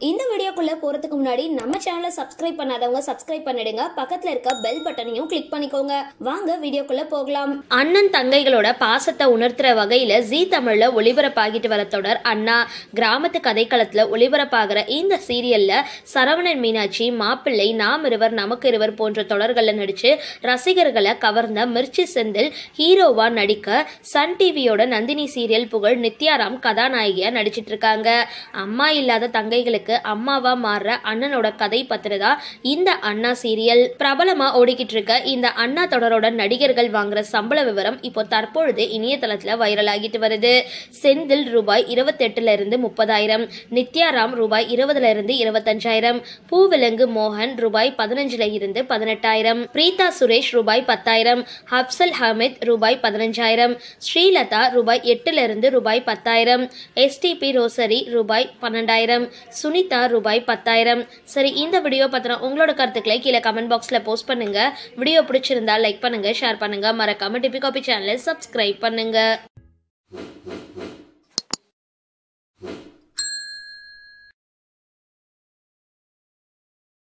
இந்த வீடியோக்குள்ள போறதுக்கு முன்னாடி நம்ம சேனலை சப்ஸ்கிரைப் பண்ணாதவங்க சப்ஸ்கிரைப் பண்ணிடுங்க. பக்கத்துல இருக்க பெல் பட்டனையும் கிளிக் பண்ணிக்கோங்க. வாங்க வீடியோக்குள்ள போகலாம். அண்ணன் தங்கைகளோட பாசத்தை உணர்த்துற வகையில ஜீ தமிழ்ல ஒளிபரப்பாகிட்டு வர தொடர் அண்ணா. கிராமத்து கதைக்களத்துல ஒளிபரப்பாகிற இந்த சீரியல்ல சரவணன் மீனாட்சி, மாப்பிள்ளை, நாம் இருவர் நமக்கு இருவர் போன்ற தொடர்கள்ல நடிச்சு ரசிகர்களை கவர்ந்த மிர்ச்சி செந்தில் ஹீரோவா நடிக்க சன் டிவியோட நந்தினி சீரியல் புகழ் நித்யாராம் கதாநாயகியா நடிச்சிட்டு இருக்காங்க. அம்மா இல்லாத தங்கைகளுக்கு அம்மாவா மாறுற அண்ணனோட கதை பத்திரதா இந்த அண்ணா சீரியல். பிரபலமா ஓடிக்கிட்டு இருக்க இந்த அண்ணா தொடரோட நடிகர்கள் வாங்குற சம்பள விவரம் இப்போ தற்பொழுது இணையதளத்துல வைரல் ஆகிட்டு வருது. செந்தில் ரூபாய் 28 இருந்து 30,000, நித்யாராம் ரூபாய் 20 இருந்து 25,000, பூவிலங்கு மோகன் ரூபாய் 15 இருந்து 18,000, பிரீதா சுரேஷ் ரூபாய் 10,000, அப்சல் ஹமீத் ரூபாய் 15,000, ஸ்ரீலதா ரூபாய் 8 இருந்து ரூபாய் 10,000, எஸ்டிபி ரோசரி ரூபாய் 12,000, சுனிதா ரூபாய் 10,000. சரி, இந்த வீடியோ பத்தின உங்களோட கருத்துக்களை கீழே கமெண்ட் பாக்ஸ்ல போஸ்ட் பண்ணுங்க. வீடியோ பிடிச்சிருந்தா லைக் பண்ணுங்க, ஷேர் பண்ணுங்க, மறக்காம டிபி காபி சேனலை சப்ஸ்கிரைப் பண்ணுங்க.